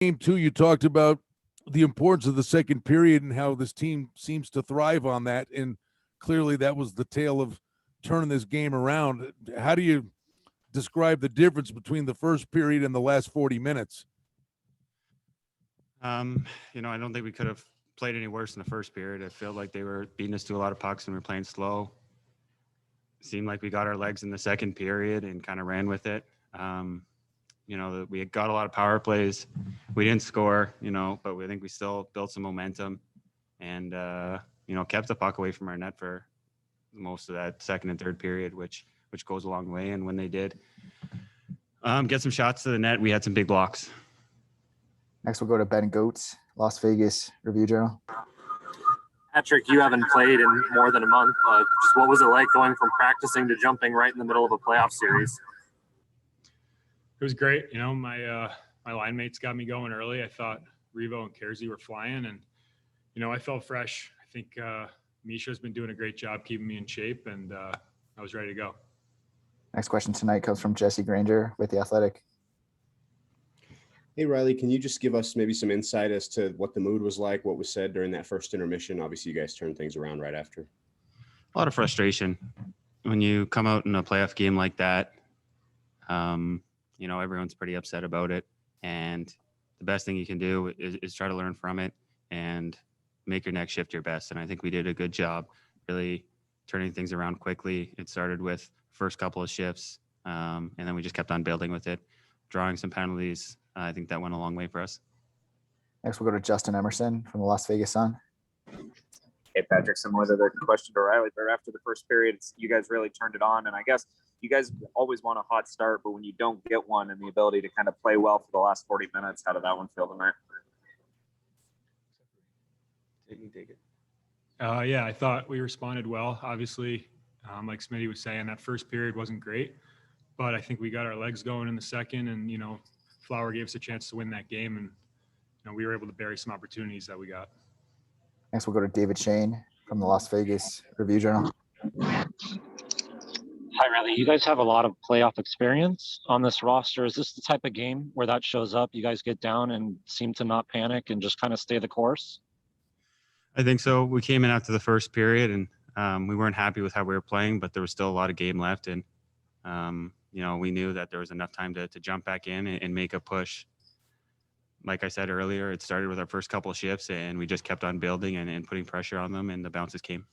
Game two, you talked about the importance of the second period and how this team seems to thrive on that. And clearly that was the tale of turning this game around. How do you describe the difference between the first period and the last 40 minutes? I don't think we could have played any worse in the first period. I felt like they were beating us to a lot of pucks and we were playing slow. It seemed like we got our legs in the second period and kind of ran with it. We had got a lot of power plays. We didn't score, but I think we still built some momentum and, kept the puck away from our net for most of that second and third period, which goes a long way. And when they did get some shots to the net, we had some big blocks. Next, we'll go to Ben Goetz, Las Vegas Review-Journal. Patrick, you haven't played in more than a month. Just what was it like going from practicing to jumping right in the middle of a playoff series? It was great. My line mates got me going early. I thought Revo and Kersey were flying, and I felt fresh. I think Misha's been doing a great job keeping me in shape, and I was ready to go. Next question tonight comes from Jesse Granger with The Athletic. Hey, Riley, can you just give us maybe some insight as to what the mood was like, what was said during that first intermission? Obviously, you guys turned things around right after. A lot of frustration when you come out in a playoff game like that. Everyone's pretty upset about it. And the best thing you can do is try to learn from it and make your next shift your best. And I think we did a good job really turning things around quickly. It started with first couple of shifts, and then we just kept on building with it, drawing some penalties. I think that went a long way for us. Next, we'll go to Justin Emerson from the Las Vegas Sun. Hey, Patrick, similar to the question to Riley, but after the first period, you guys really turned it on. And I guess you guys always want a hot start, but when you don't get one and the ability to kind of play well for the last 40 minutes, how did that one feel tonight? Take it. I thought we responded well. Obviously, like Smitty was saying, that first period wasn't great, but I think we got our legs going in the second, and Flower gave us a chance to win that game, and we were able to bury some opportunities that we got. Next, we'll go to David Shane from the Las Vegas Review-Journal. Hi, Riley. You guys have a lot of playoff experience on this roster. Is this the type of game where that shows up? You guys get down and seem to not panic and just kind of stay the course? I think so. We came in after the first period, and we weren't happy with how we were playing, but there was still a lot of game left. And, we knew that there was enough time to jump back in and make a push. Like I said earlier, it started with our first couple of shifts, and we just kept on building and putting pressure on them, and the bounces came.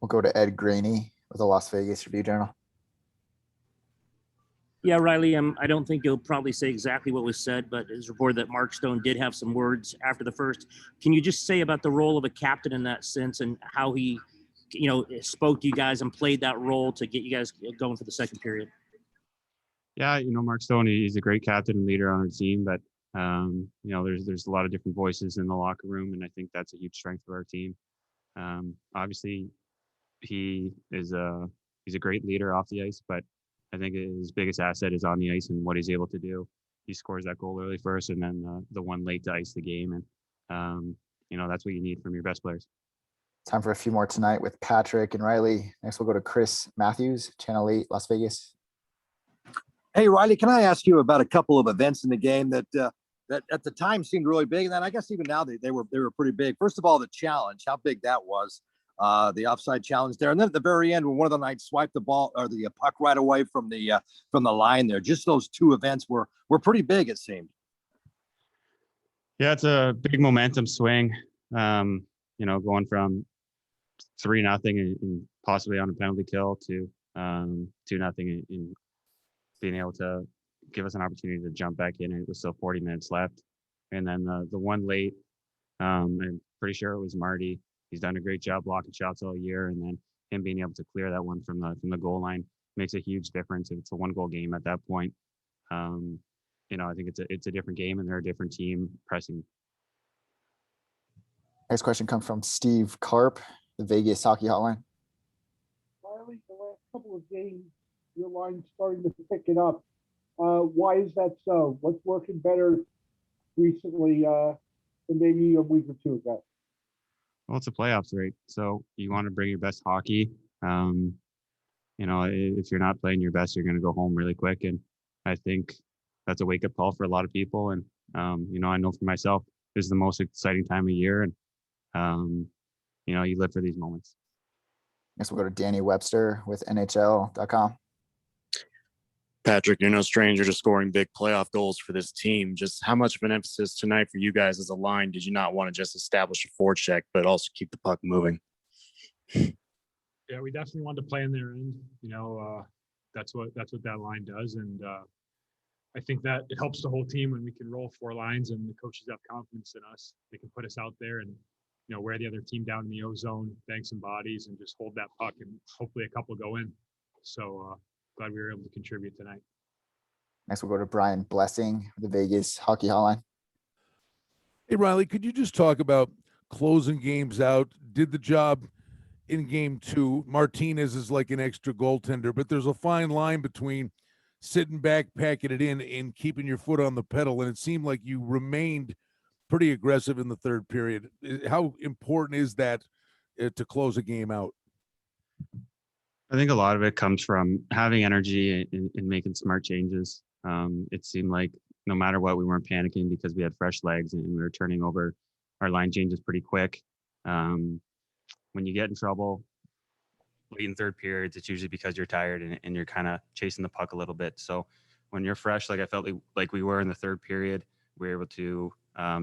We'll go to Ed Graney with the Las Vegas Review-Journal. Yeah, Riley, I don't think you'll probably say exactly what was said, but it's reported that Mark Stone did have some words after the first. Can you just say about the role of a captain in that sense and how he, spoke to you guys and played that role to get you guys going for the second period? Yeah, Mark Stone, he's a great captain and leader on our team, but there's a lot of different voices in the locker room, and I think that's a huge strength for our team. Obviously, he's a great leader off the ice, but I think his biggest asset is on the ice and what he's able to do. He scores that goal early first, and then the one late to ice the game, and that's what you need from your best players. Time for a few more tonight with Patrick and Riley. Next, we'll go to Chris Matthews, Channel 8, Las Vegas. Hey, Riley, can I ask you about a couple of events in the game that at the time seemed really big, and then I guess even now they were pretty big. First of all, the challenge, how big that was, the offside challenge there, and then at the very end when one of the Knights swiped the ball or the puck right away from the line there. Just those two events were pretty big, it seemed. Yeah, it's a big momentum swing. Going from 3-0 and possibly on a penalty kill to 2-0 in being able to give us an opportunity to jump back in. It was still 40 minutes left. And then the one late, I'm pretty sure it was Marty. He's done a great job blocking shots all year. And then him being able to clear that one from the goal line makes a huge difference. If it's a 1-goal game at that point, I think it's a different game and they're a different team pressing. Next question comes from Steve Karp, the Vegas Hockey Hotline. Riley, the last couple of games, your line's starting to pick it up. Why is that so? What's working better recently than maybe a week or two ago? Well, it's a playoffs, right? So you want to bring your best hockey. If you're not playing your best, you're going to go home really quick. And I think that's a wake-up call for a lot of people. And I know for myself, this is the most exciting time of year, and you live for these moments. Next, we'll go to Danny Webster with NHL.com. Patrick, you're no stranger to scoring big playoff goals for this team. Just how much of an emphasis tonight for you guys as a line did you not want to just establish a forecheck, but also keep the puck moving? Yeah, we definitely wanted to play in their end. That's what that line does, and I think that it helps the whole team when we can roll 4 lines and the coaches have confidence in us. They can put us out there and wear the other team down in the O zone, bang some bodies, and just hold that puck, and hopefully a couple go in. So glad we were able to contribute tonight. Next, we'll go to Brian Blessing, the Vegas Hockey Hotline. Hey, Riley, could you just talk about closing games out? Did the job in game 2. Martinez is like an extra goaltender, but there's a fine line between sitting back, packing it in, and keeping your foot on the pedal. And it seemed like you remained pretty aggressive in the third period. How important is that to close a game out? I think a lot of it comes from having energy and making smart changes. It seemed like no matter what, we weren't panicking because we had fresh legs and we were turning over our line changes pretty quick. When you get in trouble late in third periods, it's usually because you're tired and you're kind of chasing the puck a little bit. So when you're fresh, like I felt like we were in the third period, we were able to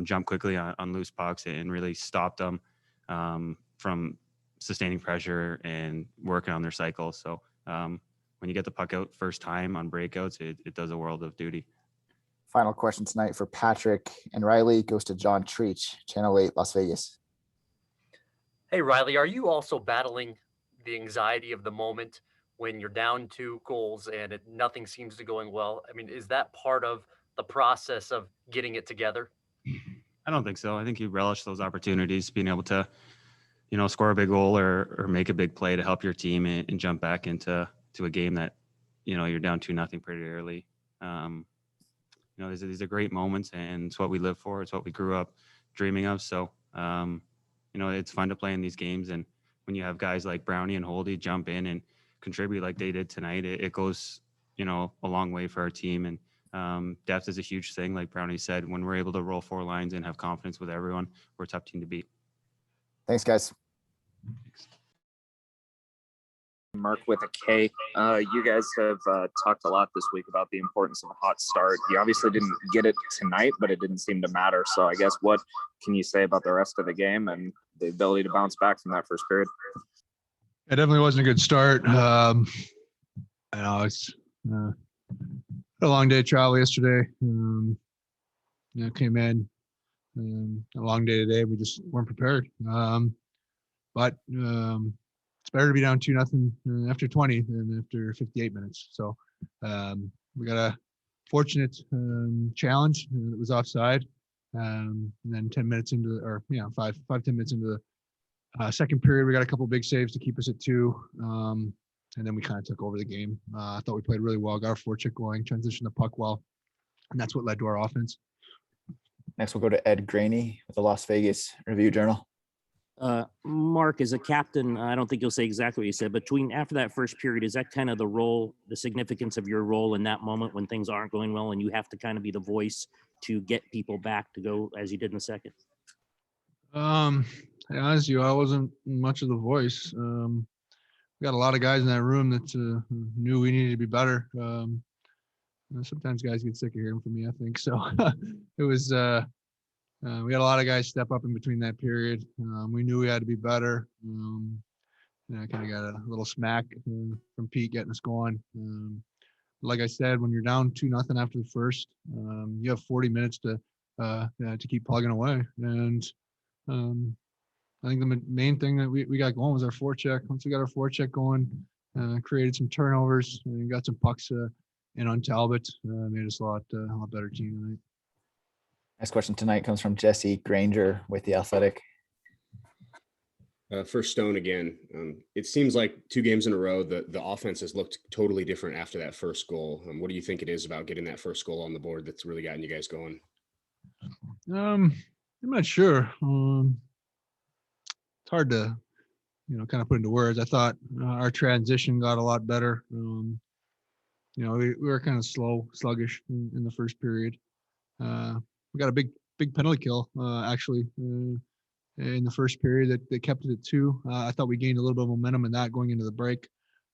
jump quickly on loose pucks and really stop them from sustaining pressure and working on their cycle. So when you get the puck out first time on breakouts, it does a world of duty. Final question tonight for Patrick and Riley goes to John Treach, Channel 8, Las Vegas. Hey, Riley, are you also battling the anxiety of the moment when you're down 2 goals and nothing seems to going well? I mean, is that part of the process of getting it together? I don't think so. I think you relish those opportunities, being able to, score a big goal or make a big play to help your team and jump back into a game that, you're down 2-0 pretty early. These are great moments, and it's what we live for. It's what we grew up dreaming of. So, it's fun to play in these games. And when you have guys like Brownie and Holdy jump in and contribute like they did tonight, it goes, a long way for our team. And depth is a huge thing. Like Brownie said, when we're able to roll 4 lines and have confidence with everyone, we're a tough team to beat. Thanks, guys. Mark with a K. You guys have talked a lot this week about the importance of a hot start. You obviously didn't get it tonight, but it didn't seem to matter. So I guess what can you say about the rest of the game and the ability to bounce back from that first period? It definitely wasn't a good start. I know it's a long day of travel yesterday. Came in a long day today. We just weren't prepared. But it's better to be down 2-0 after 20 than after 58 minutes. So we got a fortunate challenge that was offside. And then 10 minutes into, or 5-10 minutes into the second period, we got a couple big saves to keep us at 2. And then we kind of took over the game. I thought we played really well, got our forecheck going, transitioned the puck well, and that's what led to our offense. Next, we'll go to Ed Graney with the Las Vegas Review-Journal. Mark, as a captain, I don't think you'll say exactly what you said, but after that first period, is that kind of the role, the significance of your role in that moment when things aren't going well and you have to kind of be the voice to get people back to go as you did in the second? As I wasn't much of the voice. We got a lot of guys in that room that knew we needed to be better. Sometimes guys get sick of hearing from me, I think. So it was, we had a lot of guys step up in between that period. We knew we had to be better. I kind of got a little smack from Pete getting us going. Like I said, when you're down 2-0 after the first, you have 40 minutes to keep plugging away. And I think the main thing that we got going was our forecheck. Once we got our forecheck going, created some turnovers and got some pucks in on Talbot, made us a lot better team tonight. Next question tonight comes from Jesse Granger with The Athletic. For Stone again, it seems like 2 games in a row, the offense has looked totally different after that first goal. What do you think it is about getting that first goal on the board that's really gotten you guys going? I'm not sure. It's hard to, kind of put into words. I thought our transition got a lot better. We were kind of sluggish in the first period. we got a big penalty kill actually in the first period that kept it at 2. I thought we gained a little bit of momentum in that going into the break.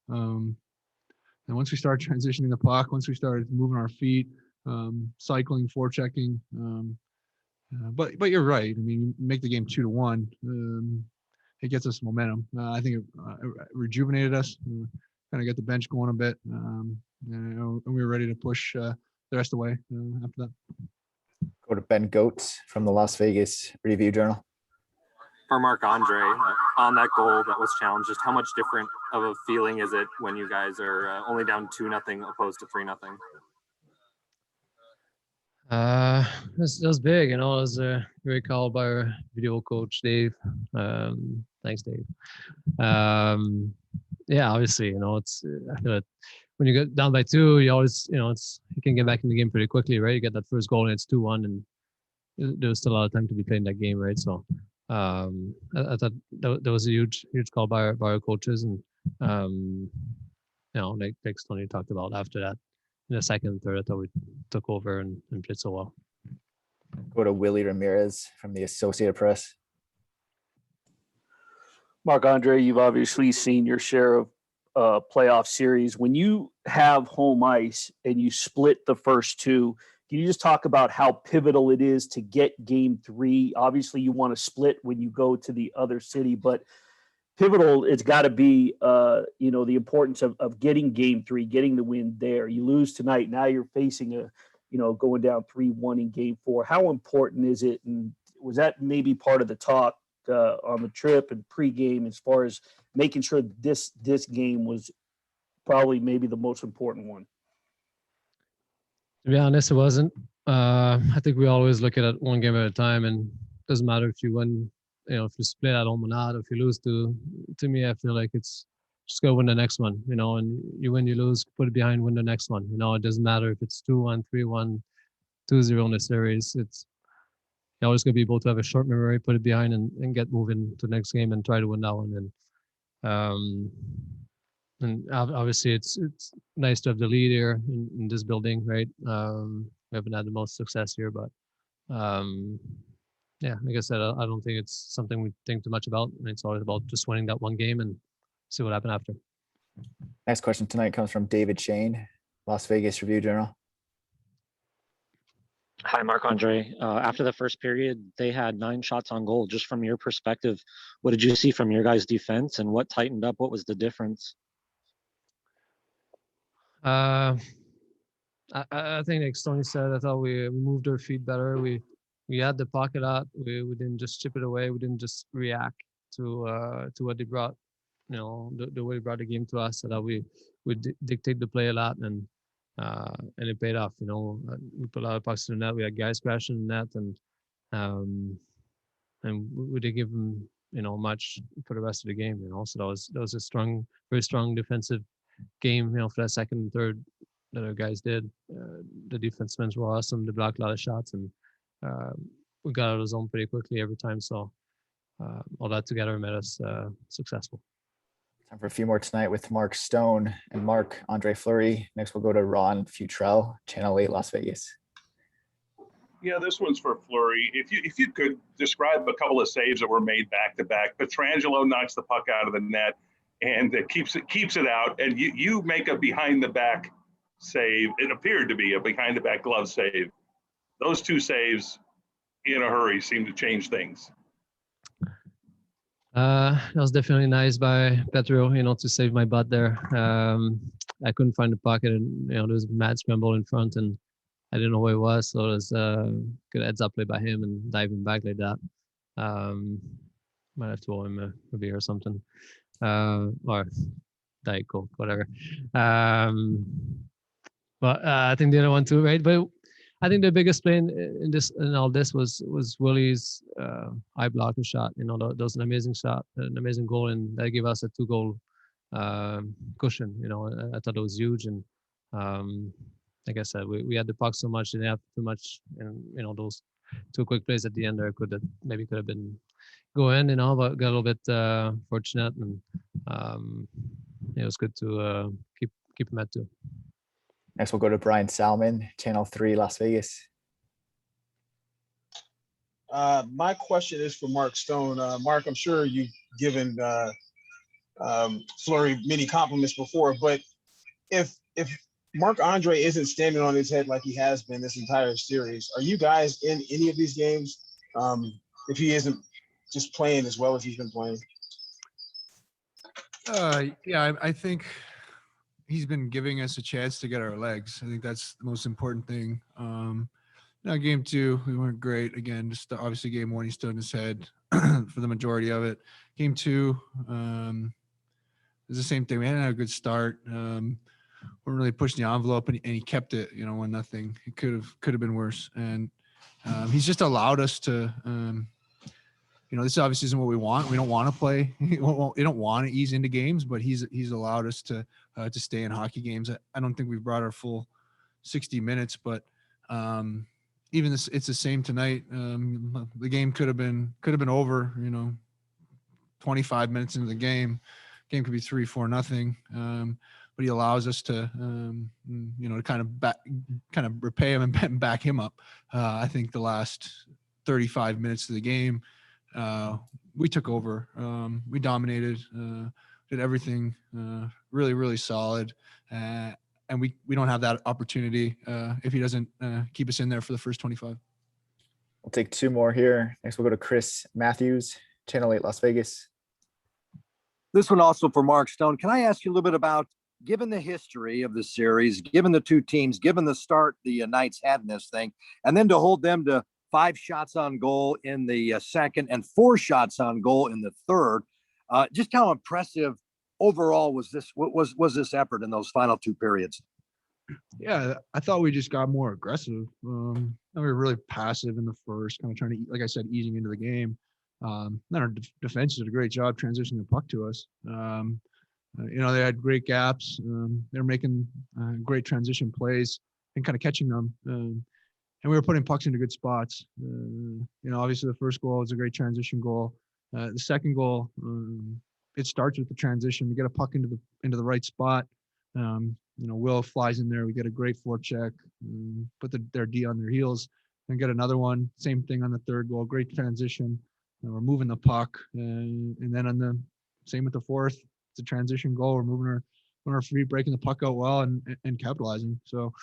And once we started transitioning the puck, once we started moving our feet, cycling, forechecking, but you're right. I mean, you make the game 2-1. It gets us momentum. I think it rejuvenated us, kind of get the bench going a bit, and we were ready to push the rest of the way after that. Go to Ben Goetz from the Las Vegas Review Journal. For Marc-Andre, on that goal that was challenged, just how much different of a feeling is it when you guys are only down 2-0 opposed to 3-0? It was big, you know. It was a great call by our video coach Dave. Thanks, Dave. Yeah, obviously, you know, it's I feel like when you get down by 2, you always, you know, you can get back in the game pretty quickly, right? You get that first goal and it's 2-1, and there was still a lot of time to be playing that game, right? So I thought that was a huge call by our coaches, and you know, like Tony talked about after that. In the second and third, I thought we took over and played so well. Go to Willie Ramirez from the Associated Press. Marc-Andre, you've obviously seen your share of playoff series. When you have home ice and you split the first 2, can you just talk about how pivotal it is to get game 3? Obviously, you want to split when you go to the other city, but pivotal, it's got to be, you know, the importance of getting game 3, getting the win there. You lose tonight. Now you're facing going down 3-1 in game 4. How important is it? And was that maybe part of the talk on the trip and pregame as far as making sure this game was probably maybe the most important one? To be honest, it wasn't. I think we always look at it one game at a time, and it doesn't matter if you win, you know, if you split at home or not, if you lose to me, I feel like it's just go win the next one, you know, and you win, you lose, put it behind, win the next one. You know, it doesn't matter if it's 2-1, 3-1, 2-0 in the series. It's you're always going to be able to have a short memory, put it behind, and get moving to the next game and try to win that one. And obviously it's nice to have the lead here in this building, right? We haven't had the most success here, but yeah, like I said, I don't think it's something we think too much about. It's always about just winning that one game and see what happened after. Next question tonight comes from David Shane, Las Vegas Review Journal. Hi, Marc-Andre. After the first period, they had 9 shots on goal. Just from your perspective, what did you see from your guys' defense, and what tightened up? What was the difference? I think, like Tony said, I thought we moved our feet better. We had the pocket out. We didn't just chip it away. We didn't just react to what they brought. You know, the way they brought the game to us. I thought we dictate the play a lot, and it paid off. You know, we put a lot of pucks in the net. We had guys crashing the net, and we didn't give them, you know, much for the rest of the game. You know, so that was a very strong defensive game. You know, for that second and third that our guys did. The defensemen were awesome. They blocked a lot of shots, and we got out of the zone pretty quickly every time. So all that together made us successful. Time for a few more tonight with Mark Stone and Marc-Andre Fleury. Next, we'll go to Ron Futrell, Channel 8, Las Vegas. Yeah, this one's for Fleury. If you could describe a couple of saves that were made back to back. Pietrangelo knocks the puck out of the net and keeps it out, and you make a behind the back save. It appeared to be a behind the back glove save. Those 2 saves in a hurry seem to change things. That was definitely nice by Petro, you know, to save my butt there. I couldn't find the pocket, and you know, there was a mad scramble in front, and I didn't know where it was, so it was a good heads up play by him and diving back like that. Might have to owe him a beer or something, or Diet Coke, whatever. But I think the other one too, right? But I think the biggest play in all this was Willie's eye blocker shot. You know, that was an amazing shot, an amazing goal, and that gave us a 2-goal cushion. You know, I thought it was huge, and like I said, we had the puck so much, didn't have too much, and you know, those 2 quick plays at the end there could have been going, you know, but got a little bit fortunate, and it was good to keep him at 2. Next, we'll go to Brian Salmon, Channel 3, Las Vegas. My question is for Mark Stone. Mark, I'm sure you've given Fleury many compliments before, but if Mark Andre isn't standing on his head like he has been this entire series, are you guys in any of these games if he isn't just playing as well as he's been playing? Yeah, I think he's been giving us a chance to get our legs. I think that's the most important thing. Now, game 2, we weren't great. Again, just obviously game 1, he stood in his head for the majority of it. Game 2, it was the same thing. We hadn't had a good start. Weren't really pushing the envelope, and he kept it. 1-0. It could have been worse, and he's just allowed us to. This obviously isn't what we want. We don't want to play. We don't want to ease into games, but he's allowed us to stay in hockey games. I don't think we've brought our full 60 minutes, but even this, it's the same tonight. The game could have been over. 25 minutes into the game could be 3-4-0. But he allows us to to kind of repay him and back him up. I think the last 35 minutes of the game, we took over. We dominated, did everything really, really solid. And we don't have that opportunity if he doesn't keep us in there for the first 25. We'll take 2 more here. Next, we'll go to Chris Matthews, Channel 8, Las Vegas. This one also for Mark Stone. Can I ask you a little bit about, given the history of the series, given the 2 teams, given the start the Knights had in this thing, and then to hold them to 5 shots on goal in the second and 4 shots on goal in the third, just how impressive overall was this effort in those final 2 periods? Yeah, I thought we just got more aggressive. We were really passive in the first, kind of trying to, like I said, easing into the game. Then our defense did a great job transitioning the puck to us. They had great gaps. They're making great transition plays and kind of catching them. And we were putting pucks into good spots. Obviously the first goal was a great transition goal. The second goal, it starts with the transition. We get a puck into the right spot. Will flies in there. We get a great forecheck, put their D on their heels, and get another one. Same thing on the third goal. Great transition. We're moving the puck, and then on the same with the fourth, it's a transition goal. We're moving our feet, breaking the puck out well, and capitalizing. So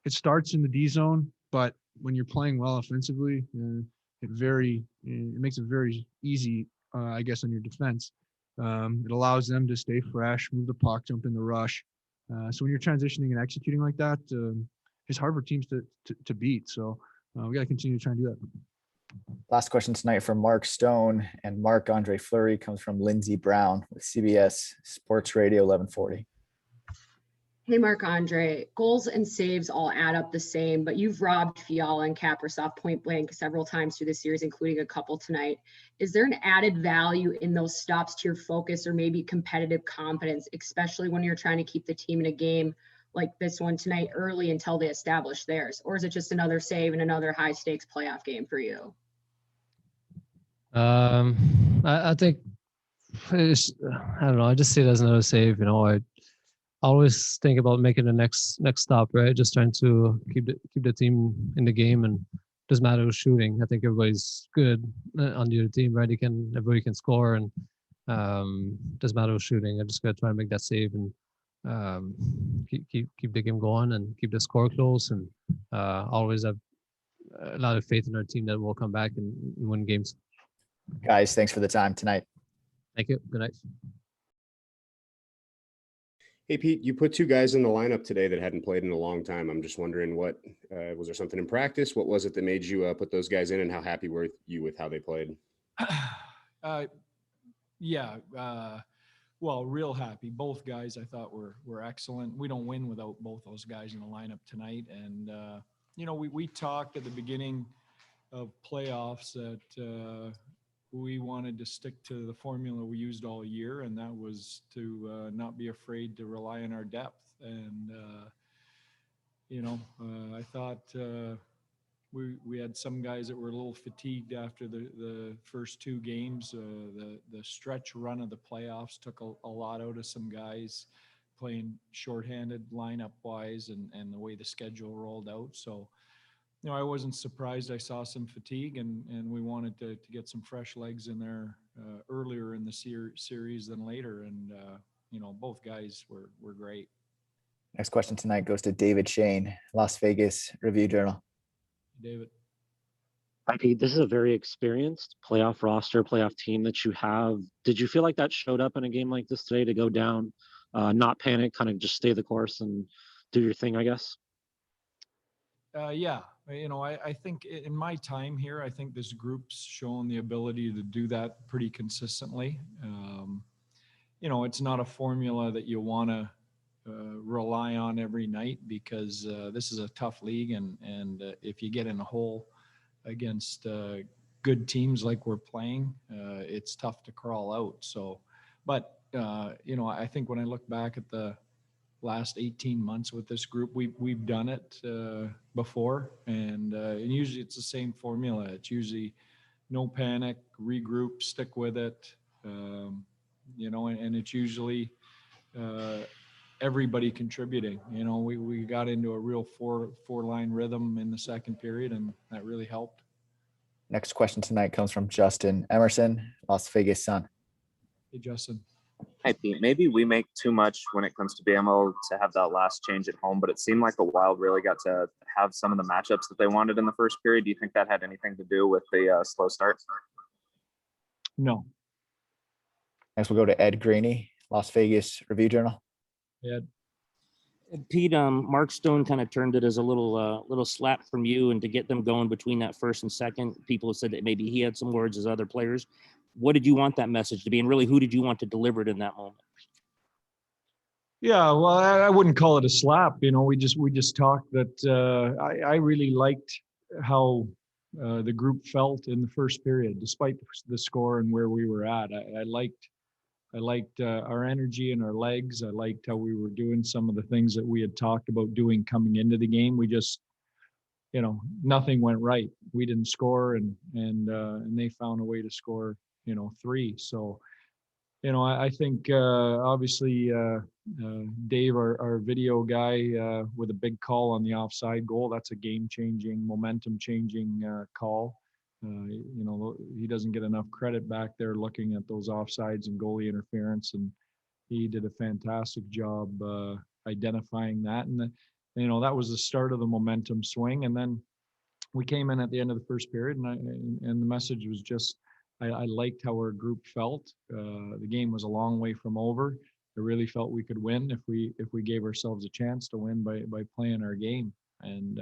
it starts in the D zone, but when you're playing well offensively, it makes it very easy, I guess, on your defense. It allows them to stay fresh, move the puck, jump in the rush. So when you're transitioning and executing like that, it's hard for teams to beat. So we got to continue to try and do that. Last question tonight from Mark Stone, and Mark Andre Fleury comes from Lindsey Brown with CBS Sports Radio 1140. Hey, Mark Andre, goals and saves all add up the same, but you've robbed Fiala and Kaprizov point blank several times through the series, including a couple tonight. Is there an added value in those stops to your focus or maybe competitive confidence, especially when you're trying to keep the team in a game like this one tonight early until they establish theirs? Or is it just another save and another high stakes playoff game for you? I think I don't know. I just see it as another save. I always think about making the next stop, right? Just trying to keep the team in the game, and doesn't matter who's shooting. I think everybody's good on the other team, right? Everybody can score, and doesn't matter who's shooting. I just gotta try and make that save and keep the game going and keep the score close, and always have a lot of faith in our team that we'll come back and win games. Guys, thanks for the time tonight. Thank you. Good night. Hey, Pete, you put 2 guys in the lineup today that hadn't played in a long time. I'm just wondering, what was there something in practice? What was it that made you put those guys in, and how happy were you with how they played? Well, real happy. Both guys I thought were excellent. We don't win without both those guys in the lineup tonight. And, we talked at the beginning of playoffs that we wanted to stick to the formula we used all year, and that was to not be afraid to rely on our depth. And, I thought we had some guys that were a little fatigued after the first 2 games. The stretch run of the playoffs took a lot out of some guys playing shorthanded lineup wise and the way the schedule rolled out. So I wasn't surprised. I saw some fatigue, and we wanted to get some fresh legs in there earlier in the series than later. And both guys were great. Next question tonight goes to David Shane, Las Vegas Review-Journal. David. Hi, Pete. This is a very experienced playoff roster, playoff team that you have. Did you feel like that showed up in a game like this today, to go down, not panic, kind of just stay the course and do your thing, I guess? Yeah, I think in my time here, I think this group's shown the ability to do that pretty consistently. It's not a formula that you want to rely on every night, because this is a tough league, and if you get in a hole against good teams like we're playing, it's tough to crawl out. So, but I think when I look back at the last 18 months with this group, we've done it before, and usually it's the same formula. It's usually no panic, regroup, stick with it, and it's usually everybody contributing. We got into a real four line rhythm in the second period, and that really helped. Next question tonight comes from Justin Emerson, Las Vegas Sun. Hey, Justin. Hey, Pete, maybe we make too much when it comes to being able to have that last change at home, but it seemed like the Wild really got to have some of the matchups that they wanted in the first period. Do you think that had anything to do with the slow start? No. Next, we'll go to Ed Graney, Las Vegas Review-Journal. Ed. Pete, Mark Stone kind of turned it as a little slap from you, and to get them going between that first and second. People have said that maybe he had some words as other players. What did you want that message to be, and really, who did you want to deliver it in that moment? Yeah, well, I wouldn't call it a slap. We just talked that I really liked how the group felt in the first period, despite the score and where we were at. I liked our energy and our legs. I liked how we were doing some of the things that we had talked about doing coming into the game. We just, nothing went right. We didn't score, and they found a way to score, 3. So, I think obviously Dave, our video guy, with a big call on the offside goal, that's a game-changing, momentum-changing call. He doesn't get enough credit back there looking at those offsides and goalie interference, and he did a fantastic job identifying that. And that was the start of the momentum swing. And then we came in at the end of the first period, and the message was just, I liked how our group felt. The game was a long way from over. I really felt we could win if we gave ourselves a chance to win by playing our game. And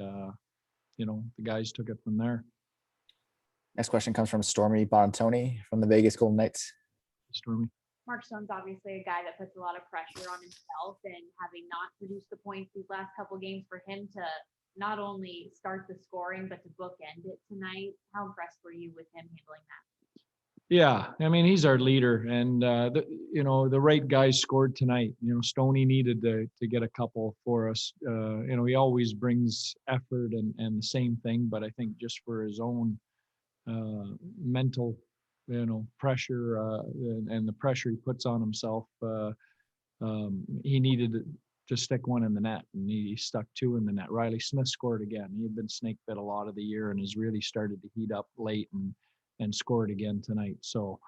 the guys took it from there. Next question comes from Stormy Bontoni from the Vegas Golden Knights. Stormy. Mark Stone's obviously a guy that puts a lot of pressure on himself, and having not produced the points these last couple of games, for him to not only start the scoring but to bookend it tonight, how impressed were you with him handling that? Yeah, I mean, he's our leader, and the right guys scored tonight. Stoney needed to get a couple for us. He always brings effort and the same thing, but I think just for his own mental, pressure and the pressure he puts on himself, he needed to stick one in the net, and he stuck 2 in the net. Riley Smith scored again. He had been snake bit a lot of the year and has really started to heat up late and scored again tonight. So,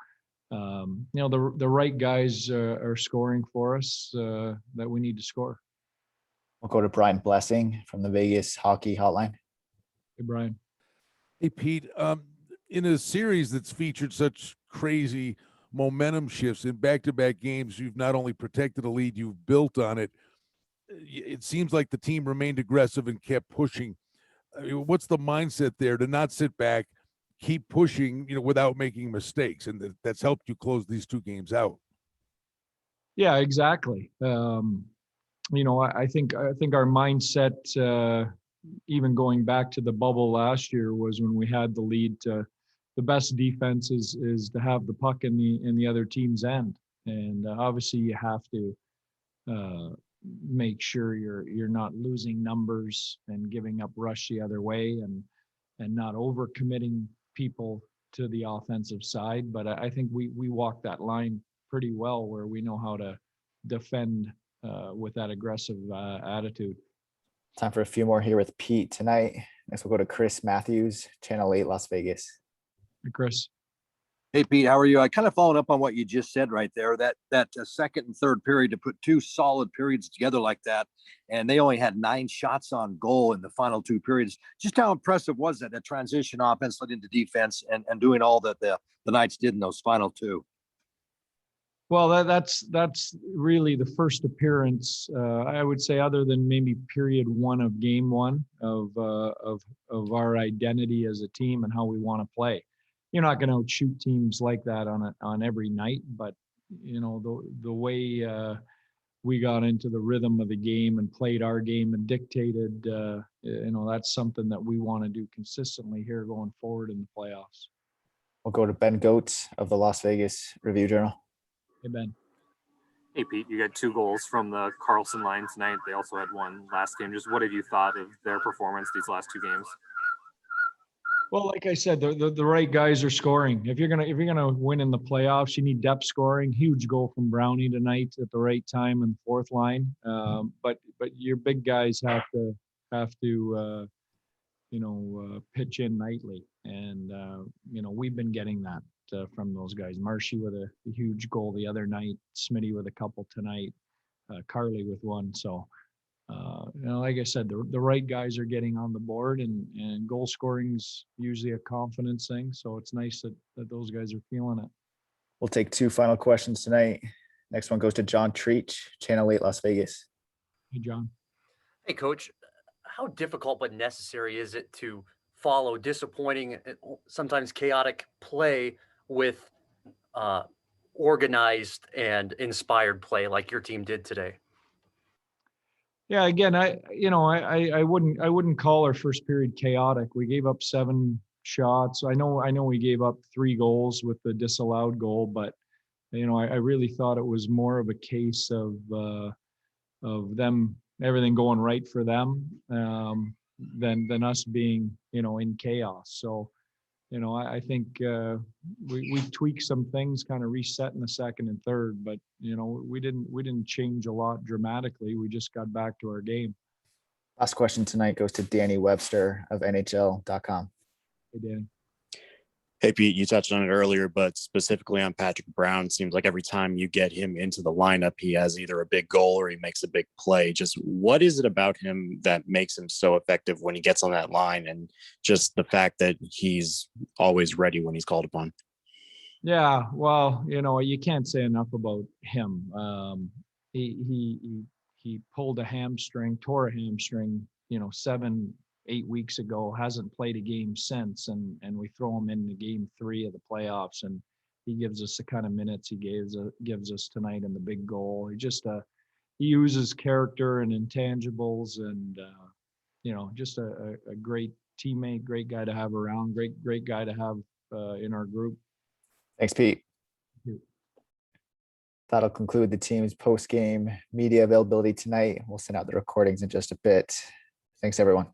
the right guys are scoring for us that we need to score. We'll go to Brian Blessing from the Vegas Hockey Hotline. Hey, Brian. Hey, Pete. In a series that's featured such crazy momentum shifts in back-to-back games, you've not only protected a lead, you've built on it. It seems like the team remained aggressive and kept pushing. What's the mindset there to not sit back, keep pushing, without making mistakes, and that's helped you close these 2 games out? Yeah, exactly. I think our mindset, even going back to the bubble last year, was when we had the lead. The best defense is to have the puck in the other team's end, and obviously you have to make sure you're not losing numbers and giving up rush the other way, and not overcommitting people to the offensive side. But I think we walk that line pretty well, where we know how to defend with that aggressive attitude. Time for a few more here with Pete tonight. Next, we'll go to Chris Matthews, Channel 8, Las Vegas. Hey, Chris. Hey, Pete, how are you? I kind of following up on what you just said right there, that second and third period, to put two solid periods together like that. And they only had 9 shots on goal in the final 2 periods. Just how impressive was that transition offense led into defense and doing all that the Knights did in those final 2? Well, that's really the first appearance, I would say, other than maybe period 1 of game 1 of our identity as a team and how we want to play. You're not going to shoot teams like that on every night, but the way we got into the rhythm of the game and played our game and dictated, that's something that we want to do consistently here going forward in the playoffs. We'll go to Ben Goetz of the Las Vegas Review-Journal. Hey, Ben. Hey, Pete, you got 2 goals from the Carlson line tonight. They also had 1 last game. Just what have you thought of their performance these last 2 games? Well, like I said, the right guys are scoring. If you're gonna win in the playoffs, you need depth scoring. Huge goal from Brownie tonight at the right time in the 4th line. But your big guys have to pitch in nightly, and we've been getting that from those guys. Marshy with a huge goal the other night, Smitty with a couple tonight, Carly with 1. So. Like I said, the right guys are getting on the board, and goal scoring's usually a confidence thing. So it's nice that those guys are feeling it. We'll take 2 final questions tonight. Next one goes to John Treach, Channel 8, Las Vegas. Hey, John. Hey, Coach. How difficult but necessary is it to follow disappointing, sometimes chaotic play with organized and inspired play like your team did today? Yeah, again, I wouldn't call our first period chaotic. We gave up 7 shots. I know we gave up 3 goals with the disallowed goal, but I really thought it was more of a case of them, everything going right for them, than us being in chaos. So I think we tweaked some things, kind of reset in the second and third, but we didn't change a lot dramatically. We just got back to our game. Last question tonight goes to Danny Webster of NHL.com. Hey, Danny. Hey, Pete, you touched on it earlier, but specifically on Patrick Brown, seems like every time you get him into the lineup, he has either a big goal or he makes a big play. Just what is it about him that makes him so effective when he gets on that line, and just the fact that he's always ready when he's called upon? Yeah, well, you can't say enough about him. He pulled a hamstring, tore a hamstring, 7-8 weeks ago, hasn't played a game since, and we throw him in the game 3 of the playoffs, and he gives us the kind of minutes he gives us tonight in the big goal. He uses character and intangibles, and just a great teammate, great guy to have around, great guy to have in our group. Thanks, Pete. Thank you. That'll conclude the team's post-game media availability tonight. We'll send out the recordings in just a bit. Thanks, everyone.